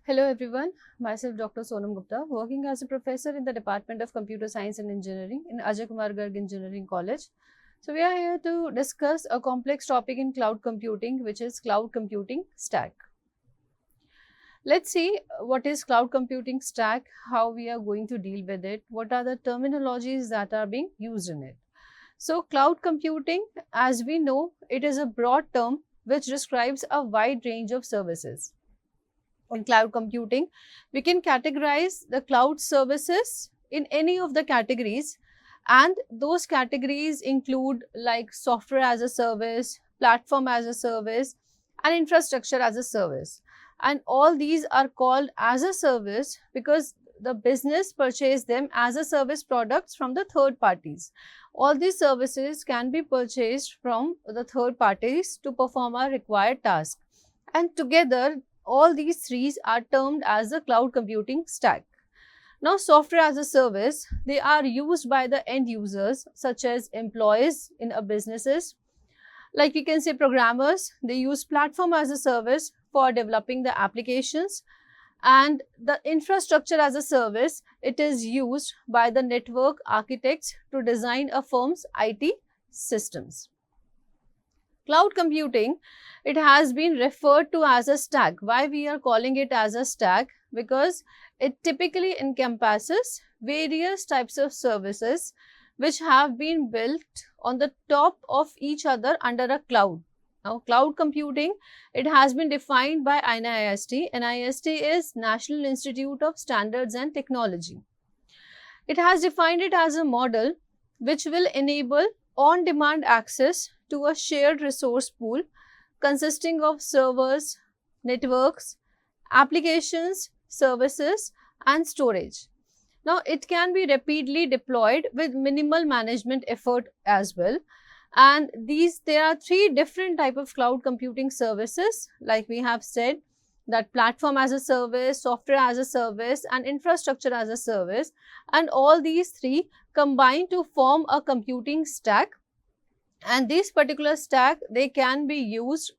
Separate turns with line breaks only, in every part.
Hello everyone, myself Dr. Sonam Gupta, working as a professor in the Department of Computer Science and Engineering in Ajay Kumar Garg Engineering College. So we are here to discuss a complex topic in cloud computing, which is cloud computing stack. Let's see what is cloud computing stack, how we are going to deal with it, what are the terminologies that are being used in it. So cloud computing, as we know, it is a broad term which describes a wide range of services. In cloud computing, we can categorize the cloud services in any of the categories, and those categories include like software as a service, platform as a service, and infrastructure as a service. And all these are called as a service because the business purchase them as a service products from the third parties. All these services can be purchased from the third parties to perform a required task, and together all these three are termed as the cloud computing stack. Now, software as a service, they are used by the end users such as employees in a businesses. Like we can say programmers, they use platform as a service for developing the applications, and the infrastructure as a service, it is used by the network architects to design a firm's IT systems. Cloud computing, it has been referred to as a stack. Why we are calling it as a stack? Because it typically encompasses various types of services which have been built on the top of each other under a cloud. Now, cloud computing, it has been defined by NIST. NIST is National Institute of Standards and Technology. It has defined it as a model which will enable on-demand access to a shared resource pool consisting of servers, networks, applications, services, and storage. Now, it can be rapidly deployed with minimal management effort as well. And there are three different types of cloud computing services, like we have said, that platform as a service, software as a service, and infrastructure as a service. And all these three combine to form a computing stack. And this particular stack, they can be used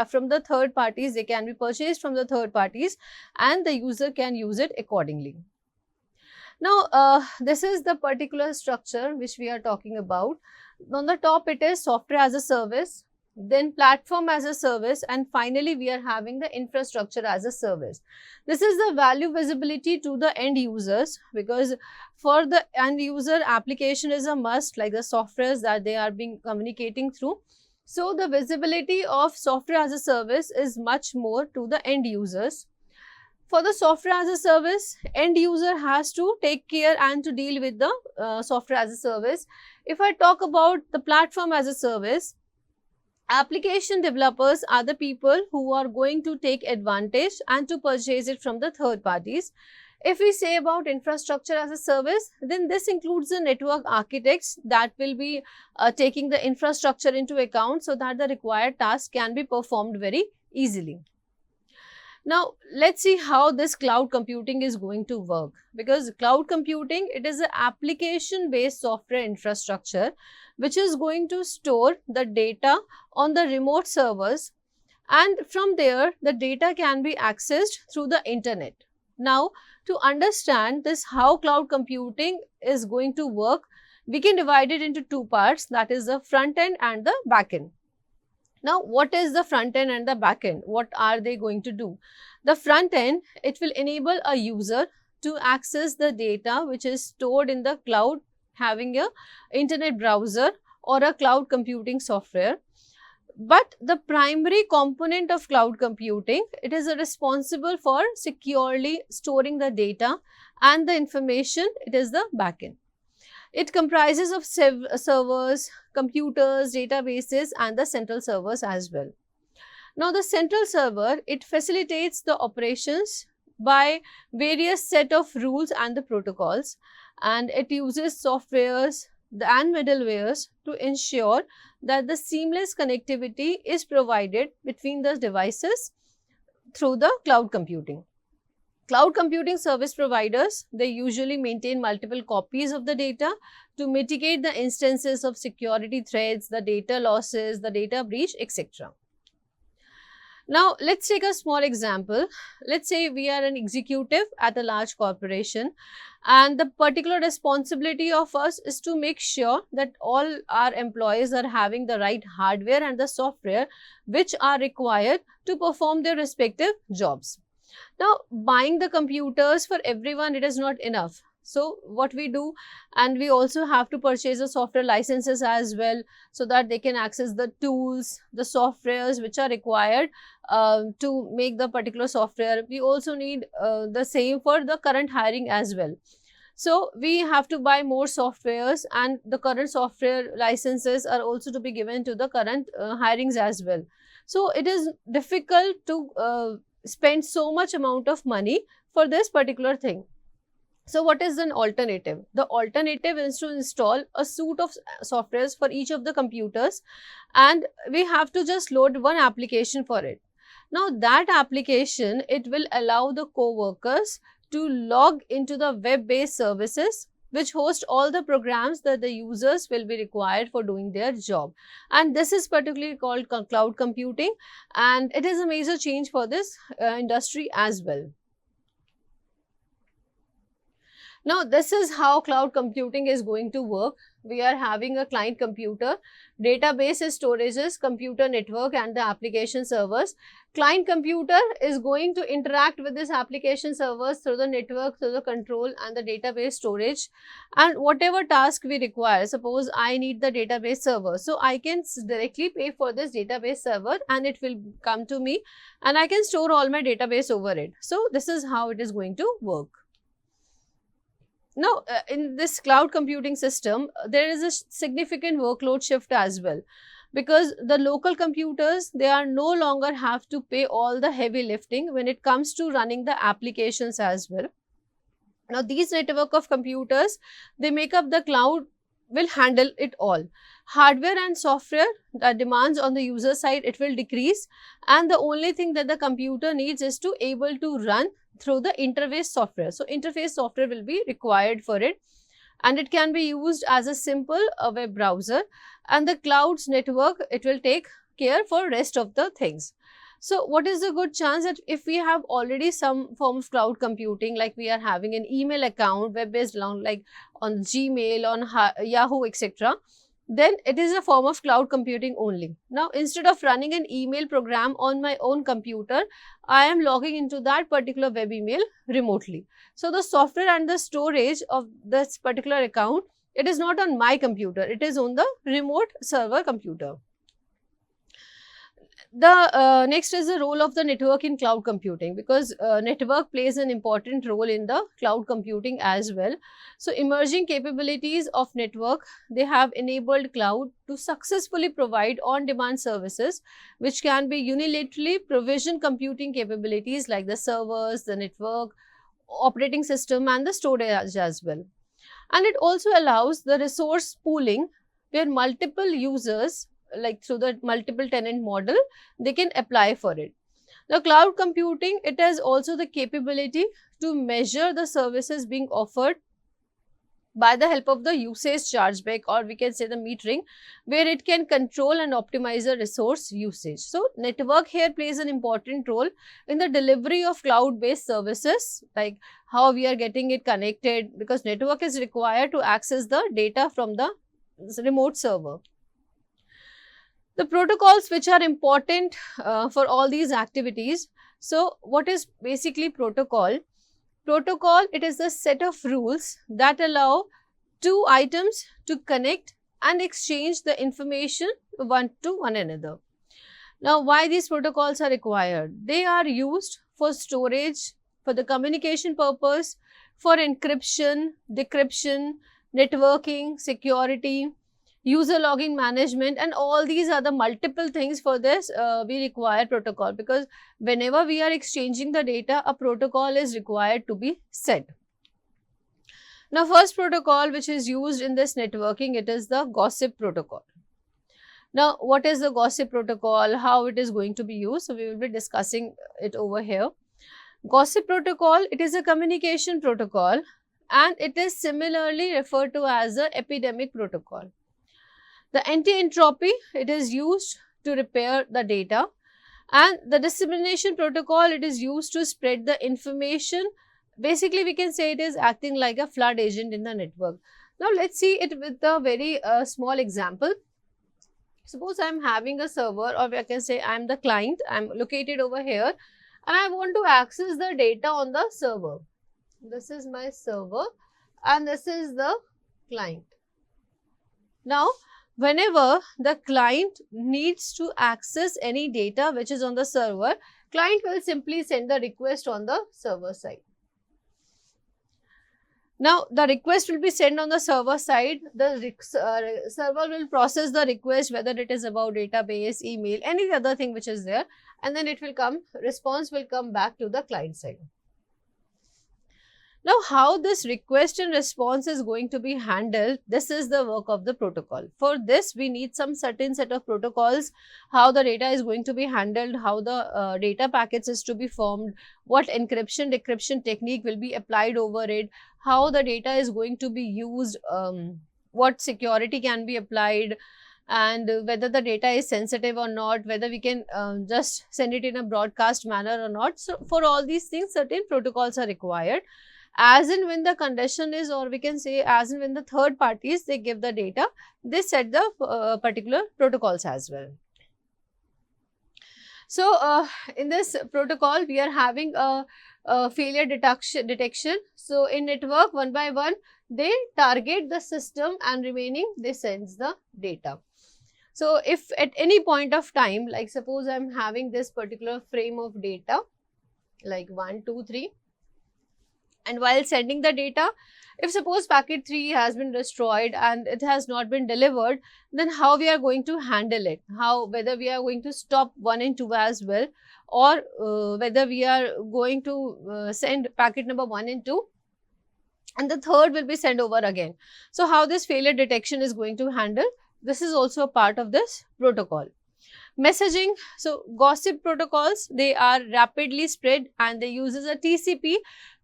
from the third parties, they can be purchased from the third parties, and the user can use it accordingly. Now, this is the particular structure which we are talking about. On the top, it is software as a service, then platform as a service, and finally we are having the infrastructure as a service. This is the value visibility to the end users, because for the end user, application is a must, like the softwares that they are being communicating through. So the visibility of software as a service is much more to the end users. For the software as a service, end user has to take care and to deal with the software as a service. If I talk about the platform as a service, application developers are the people who are going to take advantage and to purchase it from the third parties. If we say about infrastructure as a service, then this includes the network architects that will be taking the infrastructure into account so that the required task can be performed very easily. Now, let's see how this cloud computing is going to work, because cloud computing, it is an application based software infrastructure which is going to store the data on the remote servers, and from there the data can be accessed through the internet. Now, to understand this, how cloud computing is going to work, we can divide it into two parts, that is the front end and the back end. Now, what is the front end and the back end? What are they going to do? The front end, it will enable a user to access the data which is stored in the cloud, having a internet browser or a cloud computing software. But the primary component of cloud computing, it is responsible for securely storing the data and the information, it is the back end. It comprises of servers, computers, databases, and the central servers as well. Now, the central server, it facilitates the operations by various set of rules and the protocols, and it uses softwares and middlewares to ensure that the seamless connectivity is provided between the devices through the cloud computing. Cloud computing service providers, they usually maintain multiple copies of the data to mitigate the instances of security threats, the data losses, the data breach, etc. Now, let's take a small example. Let's say we are an executive at a large corporation, and the particular responsibility of us is to make sure that all our employees are having the right hardware and the software which are required to perform their respective jobs. Now, buying the computers for everyone, it is not enough. So what we do, and we also have to purchase the software licenses as well, so that they can access the tools, the softwares which are required to make the particular software. We also need the same for the current hiring as well. So we have to buy more softwares, and the current software licenses are also to be given to the current hirings as well. So it is difficult to spend so much amount of money for this particular thing. So what is an alternative? The alternative is to install a suite of softwares for each of the computers, and we have to just load one application for it. Now that application, it will allow the co-workers to log into the web-based services which host all the programs that the users will be required for doing their job. And this is particularly called cloud computing, and it is a major change for this industry as well. Now, this is how cloud computing is going to work. We are having a client computer, database is storages, computer network and the application servers. Client computer is going to interact with this application servers through the network, through the control and the database storage, and whatever task we require. Suppose I need the database server, so I can directly pay for this database server and it will come to me, and I can store all my database over it. So this is how it is going to work. Now, in this cloud computing system, there is a significant workload shift as well, because the local computers, they are no longer have to pay all the heavy lifting when it comes to running the applications as well. Now, these network of computers, they make up the cloud, will handle it all. Hardware and software, the demands on the user side, it will decrease, and the only thing that the computer needs is to able to run through the interface software. So interface software will be required for it, and it can be used as a simple web browser, and the cloud's network, it will take care for rest of the things. So what is the good chance that if we have already some form of cloud computing, like we are having an email account, web-based like on Gmail, on Yahoo, etc., then it is a form of cloud computing only. Now, instead of running an email program on my own computer, I am logging into that particular web email remotely. So the software and the storage of this particular account, it is not on my computer, it is on the remote server computer. The next is the role of the network in cloud computing, because network plays an important role in the cloud computing as well. So emerging capabilities of network, they have enabled cloud to successfully provide on-demand services which can be unilaterally provision computing capabilities like the servers, the network, operating system and the storage as well. And it also allows the resource pooling, where multiple users, like through the multiple tenant model, they can apply for it. Now, cloud computing, it has also the capability to measure the services being offered by the help of the usage chargeback, or we can say the metering, where it can control and optimize the resource usage. So network here plays an important role in the delivery of cloud based services, like how we are getting it connected, because network is required to access the data from the remote server. The protocols which are important for all these activities. So what is basically protocol? Protocol, it is a set of rules that allow two items to connect and exchange the information one to one another. Now, why these protocols are required? They are used for storage, for the communication purpose, for encryption, decryption, networking, security, user logging management, and all these are the multiple things. For this we require protocol, because whenever we are exchanging the data, a protocol is required to be set. Now, first protocol which is used in this networking, it is the gossip protocol. Now, what is the gossip protocol, how it is going to be used? So we will be discussing it over here. Gossip protocol, it is a communication protocol, and it is similarly referred to as a epidemic protocol. The anti-entropy, it is used to repair the data, And the dissemination protocol, it is used to spread the information. Basically, we can say it is acting like a flood agent in the network. Now, let's see it with a very small example. Suppose I am having a server, or I can say I am the client, I am located over here, and I want to access the data on the server. This is my server and this is the client. Now, whenever the client needs to access any data which is on the server, client will simply send the request on the server side. Now, the request will be sent on the server side. The server will process the request, whether it is about database, email, any other thing which is there, and then it will come, response will come back to the client side. Now, how this request and response is going to be handled, this is the work of the protocol. For this, we need some certain set of protocols, how the data is going to be handled, how the data packets is to be formed, what encryption, decryption technique will be applied over it, how the data is going to be used, what security can be applied, and whether the data is sensitive or not, whether we can just send it in a broadcast manner or not. So, for all these things, certain protocols are required. As and when the condition is, or we can say as and when the third parties, they give the data, they set the particular protocols as well. So, in this protocol, we are having a failure detection. So, in network, one by one, they target the system and remaining, they sends the data. So, if at any point of time, like suppose I am having this particular frame of data, like 1, 2, 3, and while sending the data, if suppose packet 3 has been destroyed and it has not been delivered, then how we are going to handle it? How, whether we are going to stop 1 and 2 as well, or whether we are going to send packet number 1 and 2, and the third will be sent over again. So, how this failure detection is going to handle? This is also a part of this protocol. Messaging, so gossip protocols, they are rapidly spread and they uses a TCP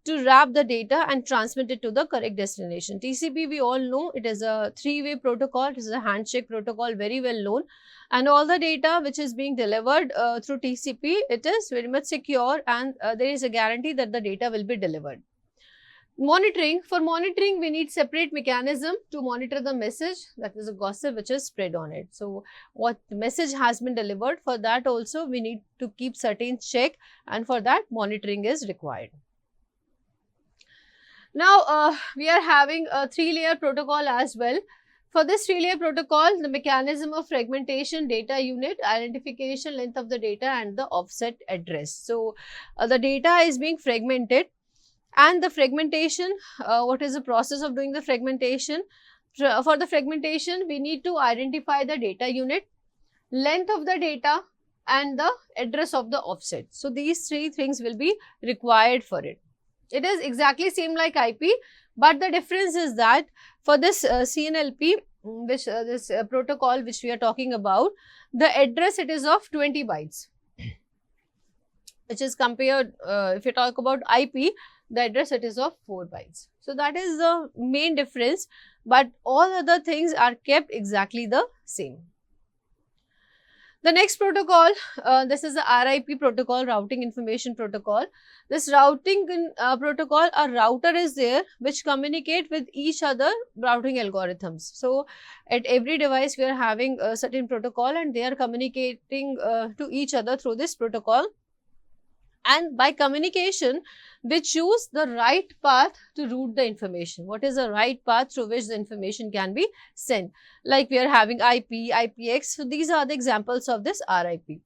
to wrap the data and transmit it to the correct destination. TCP, we all know, it is a three-way protocol, it is a handshake protocol, very well known, and all the data which is being delivered through TCP, it is very much secure, and there is a guarantee that the data will be delivered. Monitoring, for monitoring we need separate mechanism to monitor the message, that is a gossip which is spread on it. So, what message has been delivered, for that also we need to keep certain check, and for that monitoring is required. Now, we are having a 3-layer protocol as well. For this 3-layer protocol, the mechanism of fragmentation, data unit, identification, length of the data, and the offset address. So, the data is being fragmented, and the fragmentation, what is the process of doing the fragmentation? For the fragmentation, we need to identify the data unit, length of the data, and the address of the offset. So, these 3 things will be required for it. It is exactly same like IP, but the difference is that for this CNLP, which this protocol which we are talking about, the address, it is of 20 bytes, which is compared, if you talk about IP, the address, it is of 4 bytes. So, that is the main difference, but all other things are kept exactly the same. The next protocol, this is the RIP protocol, routing information protocol. This routing protocol, a router is there which communicate with each other routing algorithms. So, at every device we are having a certain protocol and they are communicating to each other through this protocol. And by communication, we choose the right path to route the information. What is the right path through which the information can be sent? Like we are having IP, IPX. So, these are the examples of this RIP.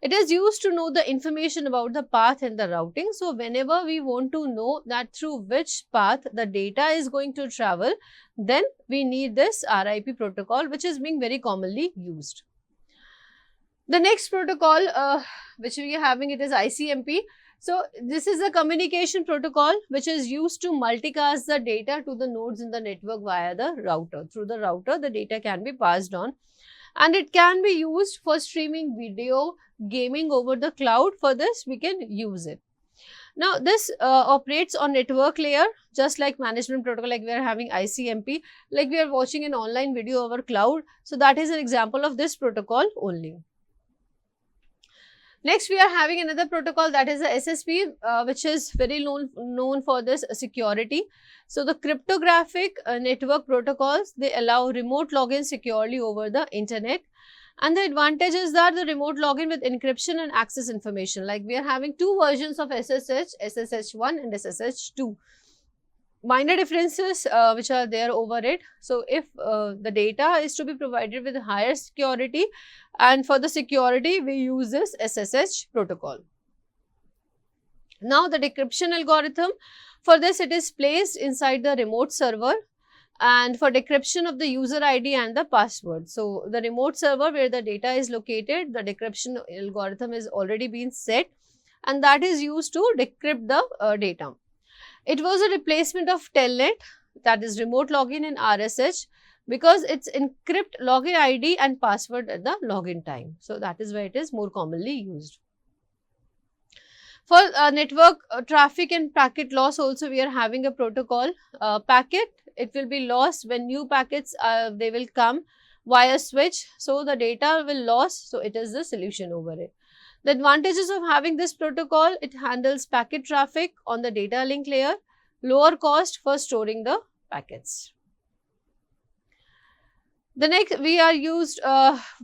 It is used to know the information about the path and the routing. So, whenever we want to know that through which path the data is going to travel, then we need this RIP protocol, which is being very commonly used. The next protocol which we are having, it is ICMP. So, this is a communication protocol which is used to multicast the data to the nodes in the network via the router. Through the router, the data can be passed on, and it can be used for streaming video, gaming over the cloud. For this, we can use it. Now, this operates on network layer, just like management protocol, like we are having ICMP, like we are watching an online video over cloud. So, that is an example of this protocol only. Next, we are having another protocol, that is the SSP, which is very known for this security. So, the cryptographic network protocols, they allow remote login securely over the internet. And the advantage is that the remote login with encryption and access information, like we are having two versions of SSH, SSH1 and SSH2. Minor differences which are there over it. So, if the data is to be provided with higher security, and for the security we use this SSH protocol. Now, the decryption algorithm, for this it is placed inside the remote server, and for decryption of the user ID and the password. So, the remote server where the data is located, the decryption algorithm is already been set, and that is used to decrypt the data. It was a replacement of Telnet, that is remote login in RSH, because it's encrypt login ID and password at the login time. So, that is why it is more commonly used. For network traffic and packet loss also, we are having a protocol. Packet, it will be lost when new packets they will come via switch. So, the data will lost. So, it is the solution over it. The advantages of having this protocol, it handles packet traffic on the data link layer, lower cost for storing the packets. The next, we are used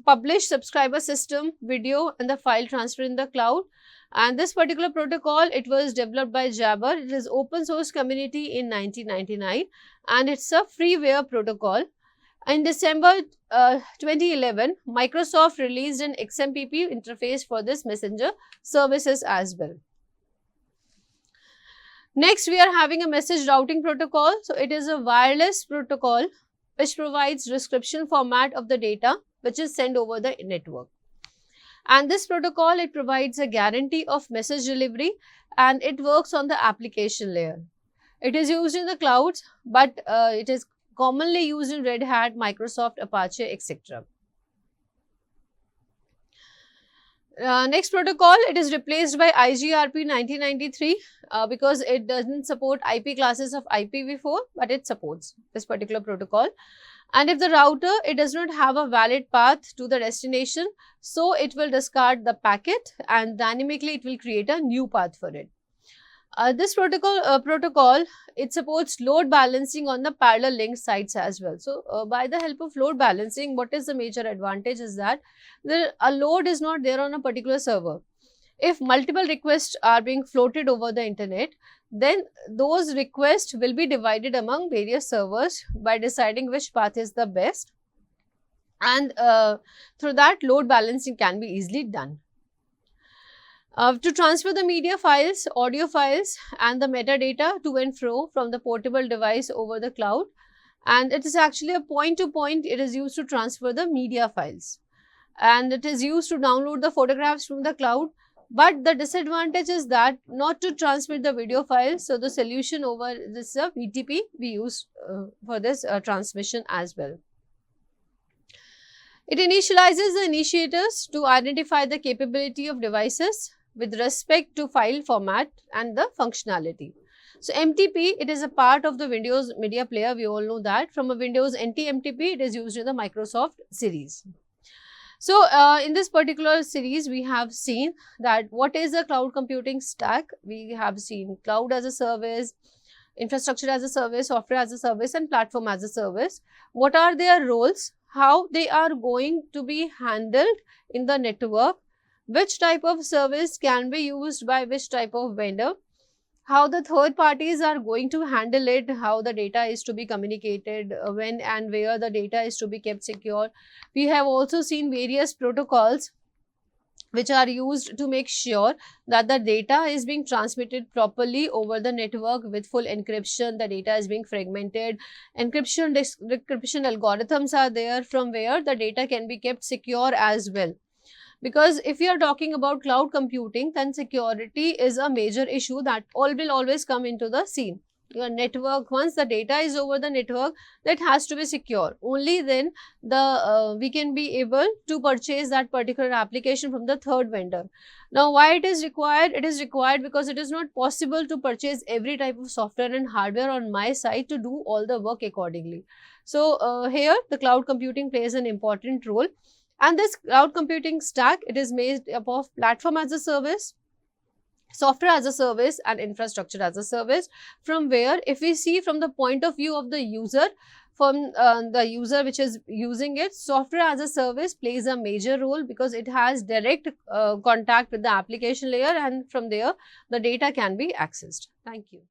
publish subscriber system video and the file transfer in the cloud. And this particular protocol, it was developed by Jabber. It is open source community in 1999, and it's a freeware protocol. In December 2011, Microsoft released an XMPP interface for this messenger services as well. Next, we are having a message routing protocol. So, it is a wireless protocol which provides description format of the data which is sent over the network. And this protocol, it provides a guarantee of message delivery, and it works on the application layer. It is used in the clouds, but it is commonly used in Red Hat, Microsoft, Apache, etc. Next protocol, it is replaced by IGRP 1993 because it doesn't support IP classes of IPv4, but it supports this particular protocol. And if the router, it does not have a valid path to the destination, so it will discard the packet and dynamically it will create a new path for it. This protocol, it supports load balancing on the parallel link sites as well. So, by the help of load balancing, what is the major advantage is that a load is not there on a particular server. If multiple requests are being floated over the internet, then those requests will be divided among various servers by deciding which path is the best, and through that load balancing can be easily done. To transfer the media files, audio files and the metadata to and fro from the portable device over the cloud, and it is actually a point-to-point, it is used to transfer the media files, and it is used to download the photographs from the cloud. But the disadvantage is that not to transmit the video files. So, the solution over this BTP we use for this transmission as well. It initializes the initiators to identify the capability of devices with respect to file format and the functionality. So, MTP, it is a part of the Windows media player, we all know that. From a Windows NT MTP, it is used in the Microsoft series. So, in this particular series, we have seen that what is a cloud computing stack. We have seen cloud as a service, infrastructure as a service, software as a service and platform as a service. What are their roles? How they are going to be handled in the network? Which type of service can be used by which type of vendor? How the third parties are going to handle it, how the data is to be communicated, when and where the data is to be kept secure. We have also seen various protocols which are used to make sure that the data is being transmitted properly over the network with full encryption, the data is being fragmented, encryption, decryption algorithms are there from where the data can be kept secure as well. Because if you are talking about cloud computing, then security is a major issue that will always come into the scene. Your network, once the data is over the network, that has to be secure. Only then we can be able to purchase that particular application from the third vendor. Now, why it is required? It is required because it is not possible to purchase every type of software and hardware on my side to do all the work accordingly. So, here the cloud computing plays an important role.
And this cloud computing stack, it is made up of platform as a service, software as a service and infrastructure as a service, from where if we see from the point of view of the user, from the user which is using it, software as a service plays a major role because it has direct contact with the application layer, and from there the data can be accessed. Thank you.